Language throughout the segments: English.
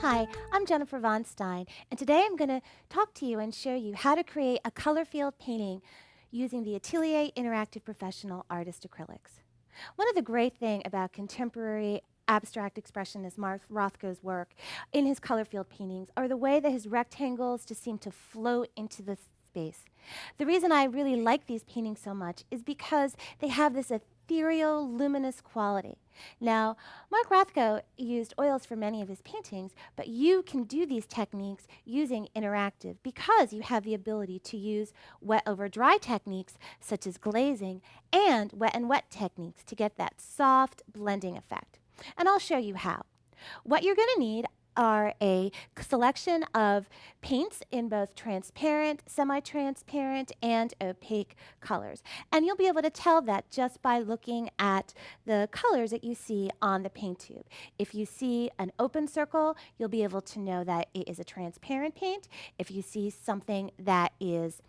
Hi, I'm Jennifer Von Stein, and today I'm going to talk to you and show you how to create a Colorfield painting using the Atelier Interactive Professional Artist Acrylics. One of the great things about contemporary abstract expressionist Mark Rothko's work in his Colorfield paintings are the way that his rectangles just seem to float into the space. The reason I really like these paintings so much is because they have this ethereal, luminous quality. Now, Mark Rothko used oils for many of his paintings, but you can do these techniques using interactive because you have the ability to use wet over dry techniques such as glazing and wet techniques to get that soft blending effect. And I'll show you how. What you're going to need are a selection of paints in both transparent, semi-transparent, and opaque colors. And you'll be able to tell that just by looking at the colors that you see on the paint tube. If you see an open circle, you'll be able to know that it is a transparent paint. If you see something that is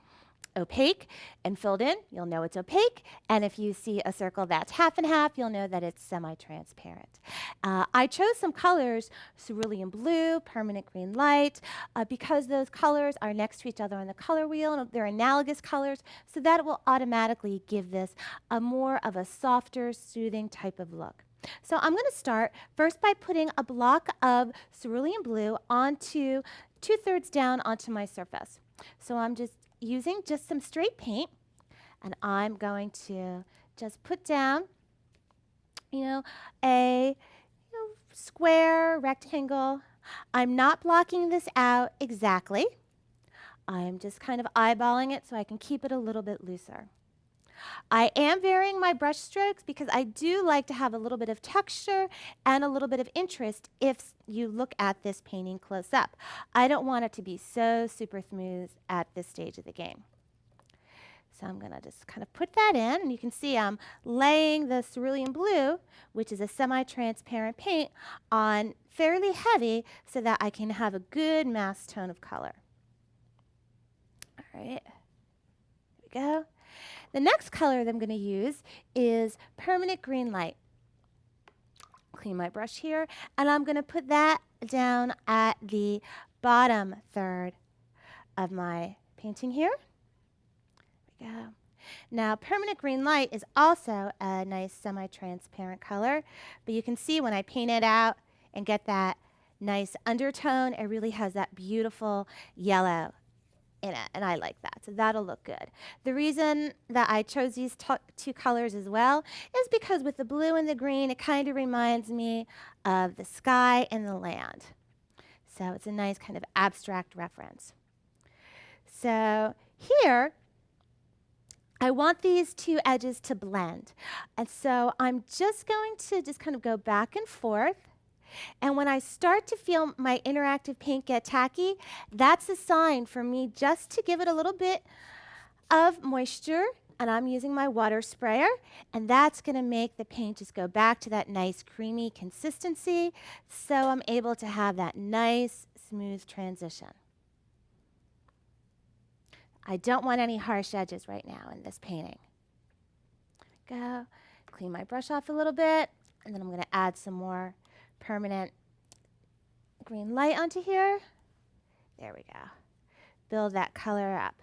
opaque and filled in, you'll know it's opaque. And if you see a circle that's half and half, you'll know that it's semi-transparent. I chose some colors, cerulean blue, permanent green light, because those colors are next to each other on the color wheel, and they're analogous colors, so that it will automatically give this a more of a softer, soothing type of look. So I'm going to start first by putting a block of cerulean blue onto 2/3 down onto my surface. So I'm just using just some straight paint, and I'm going to just put down, a square rectangle. I'm not blocking this out exactly. I'm just kind of eyeballing it so I can keep it a little bit looser. I am varying my brush strokes because I do like to have a little bit of texture and a little bit of interest if you look at this painting close up. I don't want it to be so super smooth at this stage of the game. So I'm going to just kind of put that in, and you can see I'm laying the cerulean blue, which is a semi-transparent paint, on fairly heavy so that I can have a good mass tone of color. All right, there we go. The next color that I'm going to use is permanent green light. Clean my brush here, and I'm going to put that down at the bottom third of my painting here. There we go. Now, permanent green light is also a nice semi-transparent color, but you can see when I paint it out and get that nice undertone, it really has that beautiful yellow in it, and I like that, so that'll look good. The reason that I chose these two colors as well is because with the blue and the green, it kind of reminds me of the sky and the land. So it's a nice kind of abstract reference. So here, I want these two edges to blend, and so I'm just going to just kind of go back and forth. And when I start to feel my interactive paint get tacky, that's a sign for me just to give it a little bit of moisture. And I'm using my water sprayer, and that's going to make the paint just go back to that nice creamy consistency, so I'm able to have that nice smooth transition. I don't want any harsh edges right now in this painting. Go, clean my brush off a little bit, and then I'm going to add some more permanent green light onto here. There we go. Build that color up.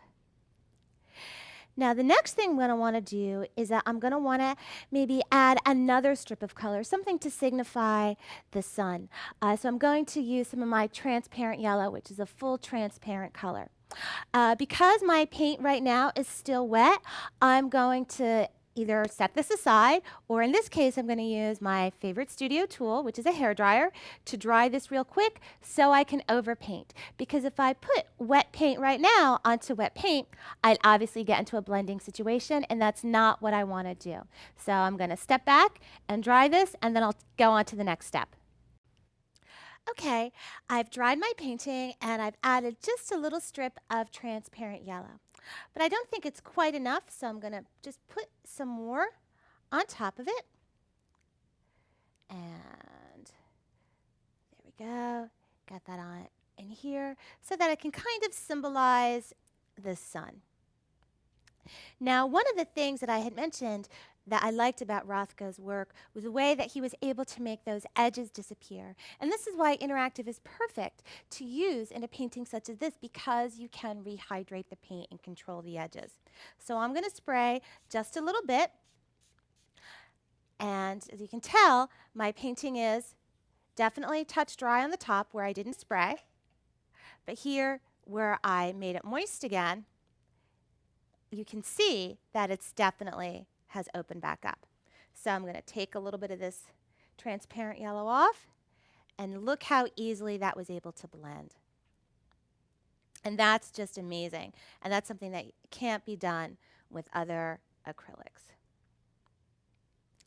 Now the next thing I'm going to want to do is that I'm going to want to maybe add another strip of color, something to signify the sun. So I'm going to use some of my transparent yellow, which is a full transparent color. Because my paint right now is still wet, I'm going to either set this aside, or in this case, I'm going to use my favorite studio tool, which is a hairdryer, to dry this real quick so I can overpaint. Because if I put wet paint right now onto wet paint, I'd obviously get into a blending situation, and that's not what I want to do. So I'm going to step back and dry this, and then I'll go on to the next step. Okay, I've dried my painting, and I've added just a little strip of transparent yellow. But I don't think it's quite enough, so I'm going to just put some more on top of it. And there we go. Got that on in here so that it can kind of symbolize the sun. Now, one of the things that I had mentioned that I liked about Rothko's work was the way that he was able to make those edges disappear. And this is why interactive is perfect to use in a painting such as this, because you can rehydrate the paint and control the edges. So I'm going to spray just a little bit. And as you can tell, my painting is definitely touch dry on the top where I didn't spray. But here, where I made it moist again, you can see that it's definitely has opened back up. So I'm going to take a little bit of this transparent yellow off, and look how easily that was able to blend. And that's just amazing. And that's something that can't be done with other acrylics.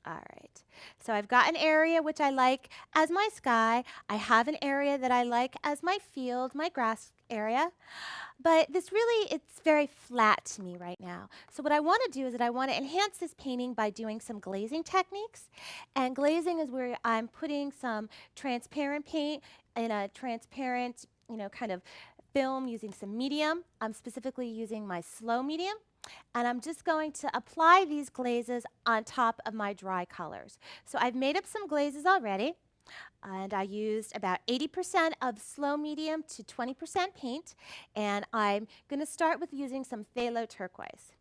All right, so I've got an area which I like as my sky. I have an area that I like as my field, my grass area. But this really, it's very flat to me right now. So what I want to do is that I want to enhance this painting by doing some glazing techniques. And glazing is where I'm putting some transparent paint in a transparent, kind of film using some medium. I'm specifically using my slow medium. And I'm just going to apply these glazes on top of my dry colors. So I've made up some glazes already. And I used about 80% of slow medium to 20% paint. And I'm going to start with using some phthalo turquoise.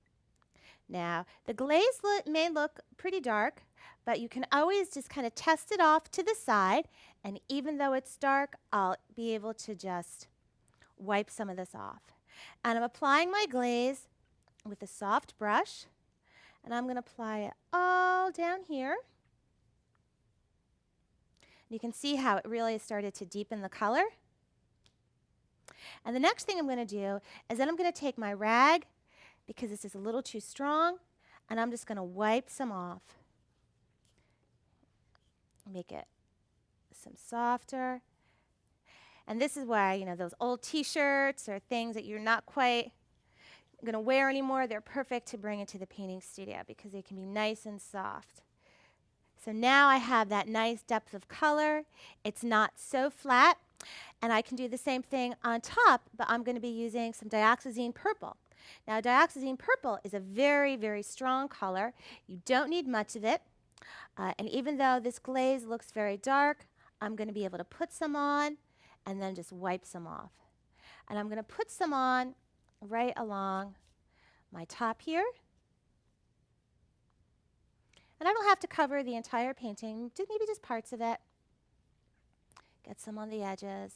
Now, the glaze may look pretty dark, but you can always just kind of test it off to the side. And even though it's dark, I'll be able to just wipe some of this off. And I'm applying my glaze with a soft brush. And I'm going to apply it all down here. You can see how it really has started to deepen the color. And the next thing I'm going to do is then I'm going to take my rag, because this is a little too strong, and I'm just going to wipe some off. Make it some softer. And this is why, those old t-shirts or things that you're not quite going to wear anymore, they're perfect to bring into the painting studio because they can be nice and soft. So now I have that nice depth of color. It's not so flat. And I can do the same thing on top, but I'm going to be using some dioxazine purple. Now, dioxazine purple is a very, very strong color. You don't need much of it. And even though this glaze looks very dark, I'm going to be able to put some on and then just wipe some off. And I'm going to put some on right along my top here. And I don't have to cover the entire painting, maybe just parts of it. Get some on the edges.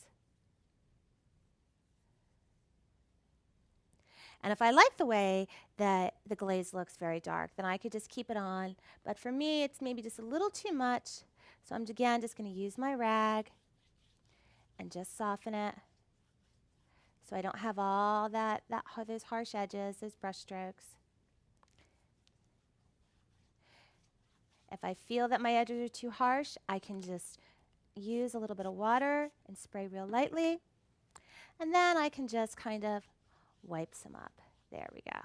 And if I like the way that the glaze looks very dark, then I could just keep it on. But for me, it's maybe just a little too much. So I'm again just going to use my rag and just soften it so I don't have all those harsh edges, those brush strokes. If I feel that my edges are too harsh, I can just use a little bit of water and spray real lightly. And then I can just kind of wipe some up. There we go.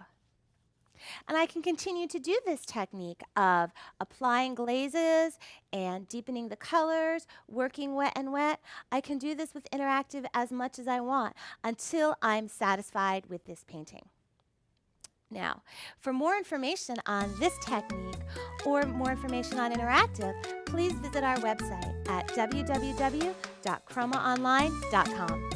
And I can continue to do this technique of applying glazes and deepening the colors, working wet and wet. I can do this with interactive as much as I want until I'm satisfied with this painting. Now, for more information on this technique or more information on interactive, please visit our website at www.chromaonline.com.